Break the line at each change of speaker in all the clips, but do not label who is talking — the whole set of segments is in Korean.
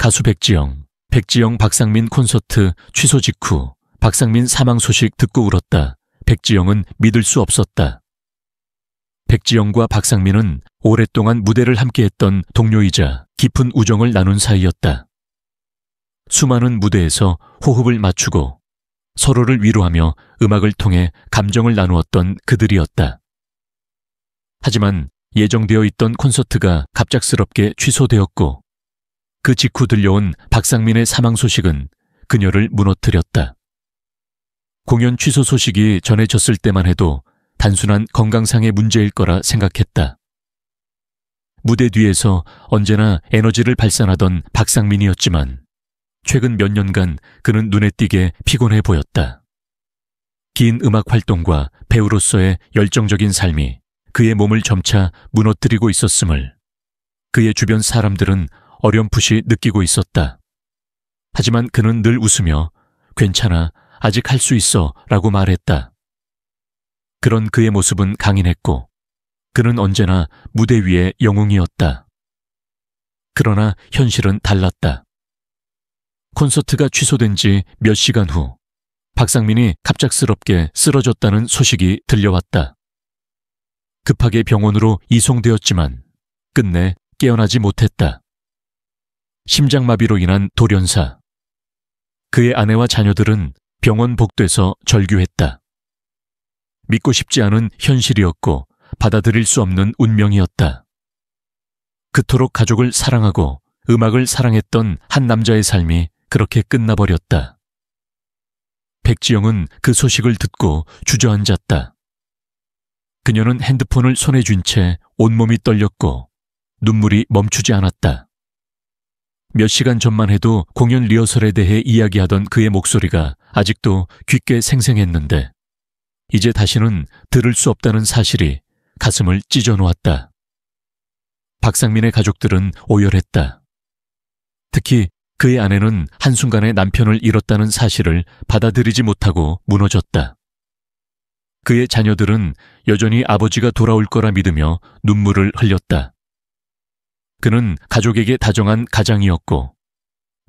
가수 백지영 박상민 콘서트 취소 직후 박상민 사망 소식 듣고 울었다. 백지영은 믿을 수 없었다. 백지영과 박상민은 오랫동안 무대를 함께했던 동료이자 깊은 우정을 나눈 사이였다. 수많은 무대에서 호흡을 맞추고 서로를 위로하며 음악을 통해 감정을 나누었던 그들이었다. 하지만 예정되어 있던 콘서트가 갑작스럽게 취소되었고 그 직후 들려온 박상민의 사망 소식은 그녀를 무너뜨렸다. 공연 취소 소식이 전해졌을 때만 해도 단순한 건강상의 문제일 거라 생각했다. 무대 뒤에서 언제나 에너지를 발산하던 박상민이었지만 최근 몇 년간 그는 눈에 띄게 피곤해 보였다. 긴 음악 활동과 배우로서의 열정적인 삶이 그의 몸을 점차 무너뜨리고 있었음을 그의 주변 사람들은 어렴풋이 느끼고 있었다. 하지만 그는 늘 웃으며 괜찮아, 아직 할 수 있어 라고 말했다. 그런 그의 모습은 강인했고 그는 언제나 무대 위의 영웅이었다. 그러나 현실은 달랐다. 콘서트가 취소된 지 몇 시간 후 박상민이 갑작스럽게 쓰러졌다는 소식이 들려왔다. 급하게 병원으로 이송되었지만 끝내 깨어나지 못했다. 심장마비로 인한 돌연사. 그의 아내와 자녀들은 병원 복도에서 절규했다. 믿고 싶지 않은 현실이었고 받아들일 수 없는 운명이었다. 그토록 가족을 사랑하고 음악을 사랑했던 한 남자의 삶이 그렇게 끝나버렸다. 백지영은 그 소식을 듣고 주저앉았다. 그녀는 핸드폰을 손에 쥔 채 온몸이 떨렸고 눈물이 멈추지 않았다. 몇 시간 전만 해도 공연 리허설에 대해 이야기하던 그의 목소리가 아직도 귓게 생생했는데 이제 다시는 들을 수 없다는 사실이 가슴을 찢어놓았다. 박상민의 가족들은 오열했다. 특히 그의 아내는 한순간에 남편을 잃었다는 사실을 받아들이지 못하고 무너졌다. 그의 자녀들은 여전히 아버지가 돌아올 거라 믿으며 눈물을 흘렸다. 그는 가족에게 다정한 가장이었고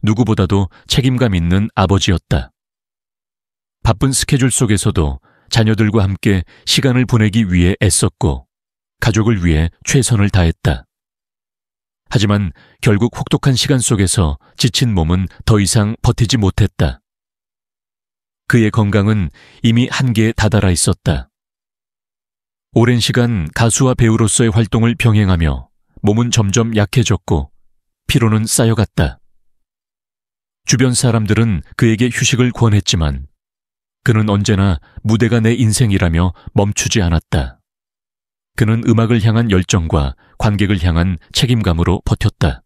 누구보다도 책임감 있는 아버지였다. 바쁜 스케줄 속에서도 자녀들과 함께 시간을 보내기 위해 애썼고 가족을 위해 최선을 다했다. 하지만 결국 혹독한 시간 속에서 지친 몸은 더 이상 버티지 못했다. 그의 건강은 이미 한계에 다다라 있었다. 오랜 시간 가수와 배우로서의 활동을 병행하며 몸은 점점 약해졌고 피로는 쌓여갔다. 주변 사람들은 그에게 휴식을 권했지만 그는 언제나 무대가 내 인생이라며 멈추지 않았다. 그는 음악을 향한 열정과 관객을 향한 책임감으로 버텼다.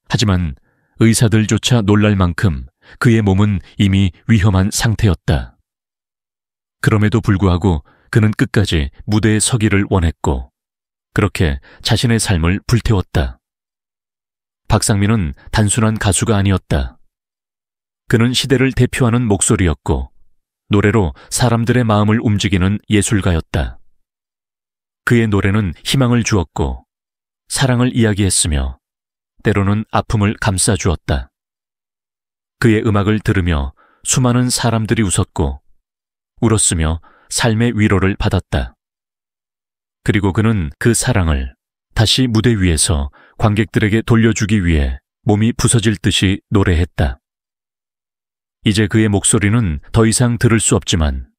하지만 의사들조차 놀랄 만큼 그의 몸은 이미 위험한 상태였다. 그럼에도 불구하고 그는 끝까지 무대에 서기를 원했고 그렇게 자신의 삶을 불태웠다. 박상민은 단순한 가수가 아니었다. 그는 시대를 대표하는 목소리였고 노래로 사람들의 마음을 움직이는 예술가였다. 그의 노래는 희망을 주었고 사랑을 이야기했으며 때로는 아픔을 감싸주었다. 그의 음악을 들으며 수많은 사람들이 웃었고 울었으며 삶의 위로를 받았다. 그리고 그는 그 사랑을 다시 무대 위에서 관객들에게 돌려주기 위해 몸이 부서질 듯이 노래했다. 이제 그의 목소리는 더 이상 들을 수 없지만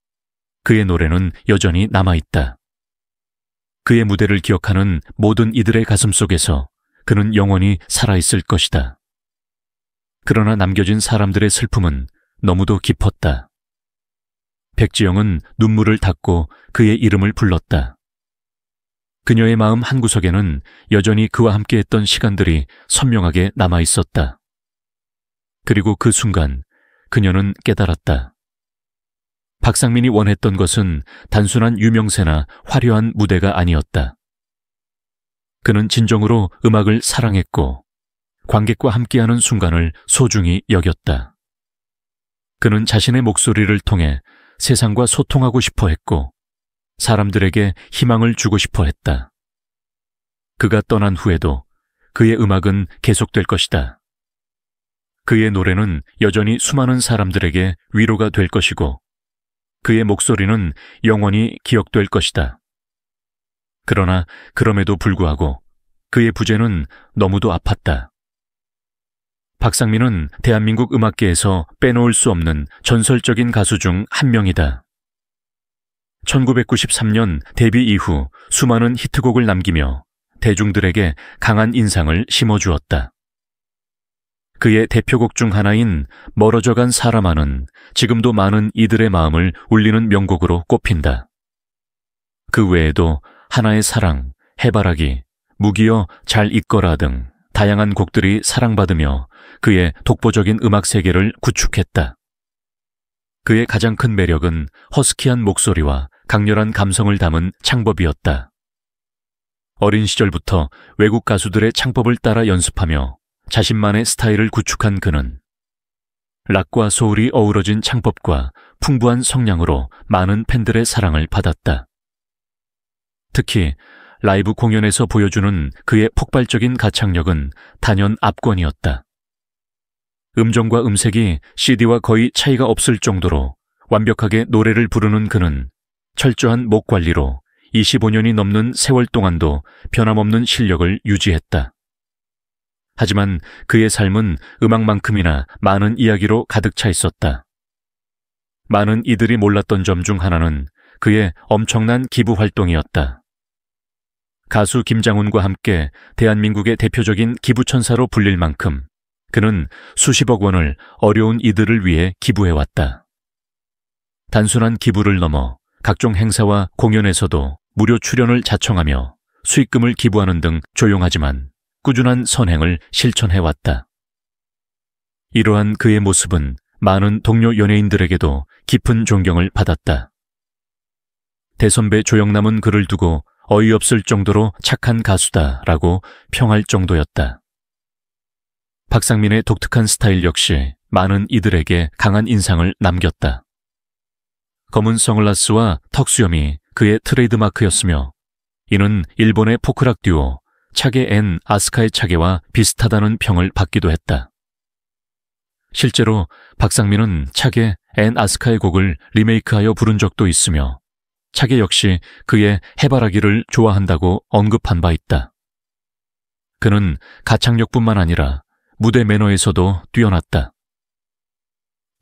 그의 노래는 여전히 남아있다. 그의 무대를 기억하는 모든 이들의 가슴 속에서 그는 영원히 살아있을 것이다. 그러나 남겨진 사람들의 슬픔은 너무도 깊었다. 백지영은 눈물을 닦고 그의 이름을 불렀다. 그녀의 마음 한구석에는 여전히 그와 함께했던 시간들이 선명하게 남아있었다. 그리고 그 순간 그녀는 깨달았다. 박상민이 원했던 것은 단순한 유명세나 화려한 무대가 아니었다. 그는 진정으로 음악을 사랑했고 관객과 함께하는 순간을 소중히 여겼다. 그는 자신의 목소리를 통해 세상과 소통하고 싶어 했고 사람들에게 희망을 주고 싶어 했다. 그가 떠난 후에도 그의 음악은 계속될 것이다. 그의 노래는 여전히 수많은 사람들에게 위로가 될 것이고 그의 목소리는 영원히 기억될 것이다. 그러나 그럼에도 불구하고 그의 부재는 너무도 아팠다. 박상민은 대한민국 음악계에서 빼놓을 수 없는 전설적인 가수 중 한 명이다. 1993년 데뷔 이후 수많은 히트곡을 남기며 대중들에게 강한 인상을 심어주었다. 그의 대표곡 중 하나인 멀어져간 사람아는 지금도 많은 이들의 마음을 울리는 명곡으로 꼽힌다. 그 외에도 하나의 사랑, 해바라기, 무기여 잘 있거라 등 다양한 곡들이 사랑받으며 그의 독보적인 음악 세계를 구축했다. 그의 가장 큰 매력은 허스키한 목소리와 강렬한 감성을 담은 창법이었다. 어린 시절부터 외국 가수들의 창법을 따라 연습하며 자신만의 스타일을 구축한 그는 락과 소울이 어우러진 창법과 풍부한 성량으로 많은 팬들의 사랑을 받았다. 특히 라이브 공연에서 보여주는 그의 폭발적인 가창력은 단연 압권이었다. 음정과 음색이 CD와 거의 차이가 없을 정도로 완벽하게 노래를 부르는 그는 철저한 목 관리로 25년이 넘는 세월 동안도 변함없는 실력을 유지했다. 하지만 그의 삶은 음악만큼이나 많은 이야기로 가득 차 있었다. 많은 이들이 몰랐던 점 중 하나는 그의 엄청난 기부 활동이었다. 가수 김장훈과 함께 대한민국의 대표적인 기부천사로 불릴 만큼 그는 수십억 원을 어려운 이들을 위해 기부해왔다. 단순한 기부를 넘어 각종 행사와 공연에서도 무료 출연을 자청하며 수익금을 기부하는 등 조용하지만 꾸준한 선행을 실천해왔다. 이러한 그의 모습은 많은 동료 연예인들에게도 깊은 존경을 받았다. 대선배 조영남은 그를 두고 어이없을 정도로 착한 가수다라고 평할 정도였다. 박상민의 독특한 스타일 역시 많은 이들에게 강한 인상을 남겼다. 검은 선글라스와 턱수염이 그의 트레이드마크였으며 이는 일본의 포크락 듀오 차게 앤 아스카의 차게와 비슷하다는 평을 받기도 했다. 실제로 박상민은 차게 앤 아스카의 곡을 리메이크하여 부른 적도 있으며 차게 역시 그의 해바라기를 좋아한다고 언급한 바 있다. 그는 가창력뿐만 아니라 무대 매너에서도 뛰어났다.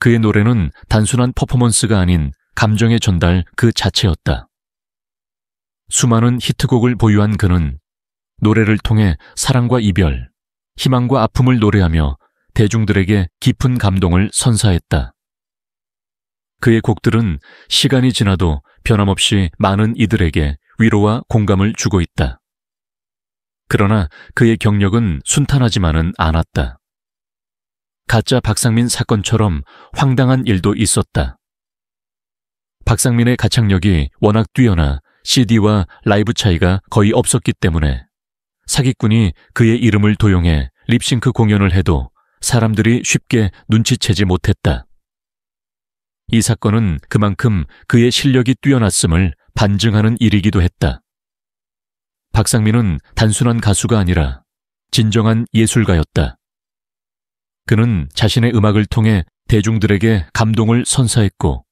그의 노래는 단순한 퍼포먼스가 아닌 감정의 전달 그 자체였다. 수많은 히트곡을 보유한 그는 노래를 통해 사랑과 이별, 희망과 아픔을 노래하며 대중들에게 깊은 감동을 선사했다. 그의 곡들은 시간이 지나도 변함없이 많은 이들에게 위로와 공감을 주고 있다. 그러나 그의 경력은 순탄하지만은 않았다. 가짜 박상민 사건처럼 황당한 일도 있었다. 박상민의 가창력이 워낙 뛰어나 CD와 라이브 차이가 거의 없었기 때문에 사기꾼이 그의 이름을 도용해 립싱크 공연을 해도 사람들이 쉽게 눈치채지 못했다. 이 사건은 그만큼 그의 실력이 뛰어났음을 반증하는 일이기도 했다. 박상민은 단순한 가수가 아니라 진정한 예술가였다. 그는 자신의 음악을 통해 대중들에게 감동을 선사했고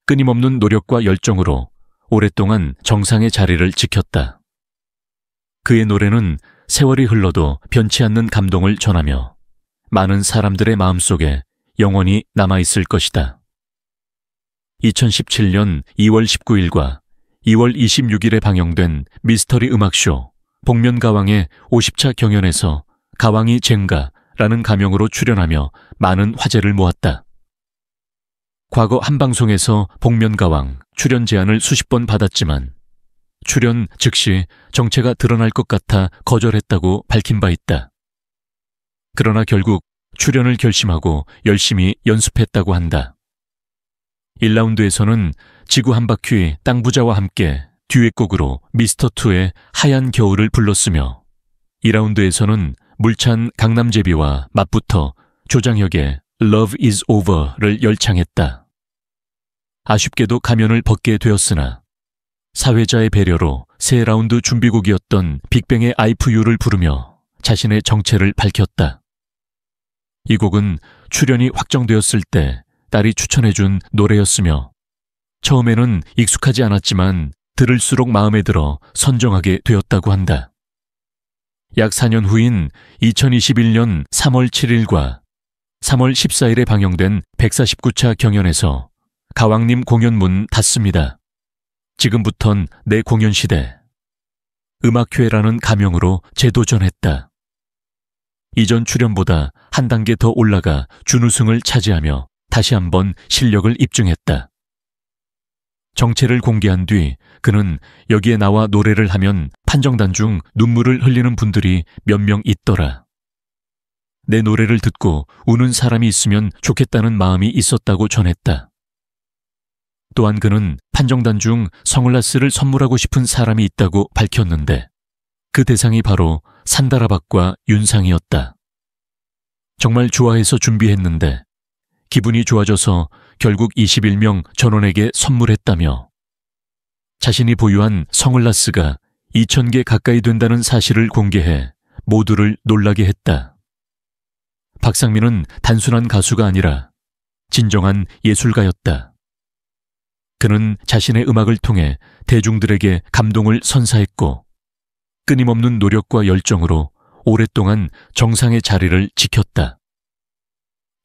끊임없는 노력과 열정으로 오랫동안 정상의 자리를 지켰다. 그의 노래는 세월이 흘러도 변치 않는 감동을 전하며 많은 사람들의 마음속에 영원히 남아있을 것이다. 2017년 2월 19일과 2월 26일에 방영된 미스터리 음악쇼 복면가왕의 50차 경연에서 가왕이 젠가라는 가명으로 출연하며 많은 화제를 모았다. 과거 한 방송에서 복면가왕 출연 제안을 수십 번 받았지만 출연 즉시 정체가 드러날 것 같아 거절했다고 밝힌 바 있다. 그러나 결국 출연을 결심하고 열심히 연습했다고 한다. 1라운드에서는 지구 한 바퀴 땅부자와 함께 듀엣곡으로 미스터2의 하얀 겨울을 불렀으며 2라운드에서는 물찬 강남제비와 맞붙어 조장혁의 Love is Over를 열창했다. 아쉽게도 가면을 벗게 되었으나 사회자의 배려로 새 라운드 준비곡이었던 빅뱅의 I for You를 부르며 자신의 정체를 밝혔다. 이 곡은 출연이 확정되었을 때 딸이 추천해준 노래였으며 처음에는 익숙하지 않았지만 들을수록 마음에 들어 선정하게 되었다고 한다. 약 4년 후인 2021년 3월 7일과 3월 14일에 방영된 149차 경연에서 가왕님 공연 문 닫습니다. 지금부턴 내 공연 시대. 음악회라는 가명으로 재도전했다. 이전 출연보다 한 단계 더 올라가 준우승을 차지하며 다시 한번 실력을 입증했다. 정체를 공개한 뒤 그는 여기에 나와 노래를 하면 판정단 중 눈물을 흘리는 분들이 몇 명 있더라. 내 노래를 듣고 우는 사람이 있으면 좋겠다는 마음이 있었다고 전했다. 또한 그는 판정단 중 선글라스를 선물하고 싶은 사람이 있다고 밝혔는데 그 대상이 바로 산다라박과 윤상이었다. 정말 좋아해서 준비했는데 기분이 좋아져서 결국 21명 전원에게 선물했다며 자신이 보유한 선글라스가 2,000개 가까이 된다는 사실을 공개해 모두를 놀라게 했다. 박상민은 단순한 가수가 아니라 진정한 예술가였다. 그는 자신의 음악을 통해 대중들에게 감동을 선사했고 끊임없는 노력과 열정으로 오랫동안 정상의 자리를 지켰다.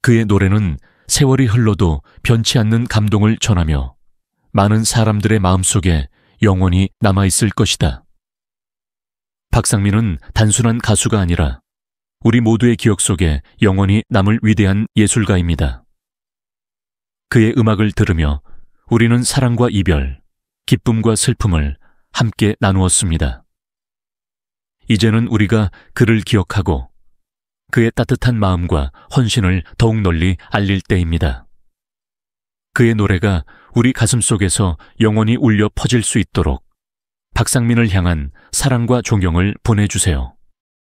그의 노래는 세월이 흘러도 변치 않는 감동을 전하며 많은 사람들의 마음속에 영원히 남아있을 것이다. 박상민은 단순한 가수가 아니라 우리 모두의 기억 속에 영원히 남을 위대한 예술가입니다. 그의 음악을 들으며 우리는 사랑과 이별, 기쁨과 슬픔을 함께 나누었습니다. 이제는 우리가 그를 기억하고 그의 따뜻한 마음과 헌신을 더욱 널리 알릴 때입니다. 그의 노래가 우리 가슴속에서 영원히 울려 퍼질 수 있도록 박상민을 향한 사랑과 존경을 보내주세요.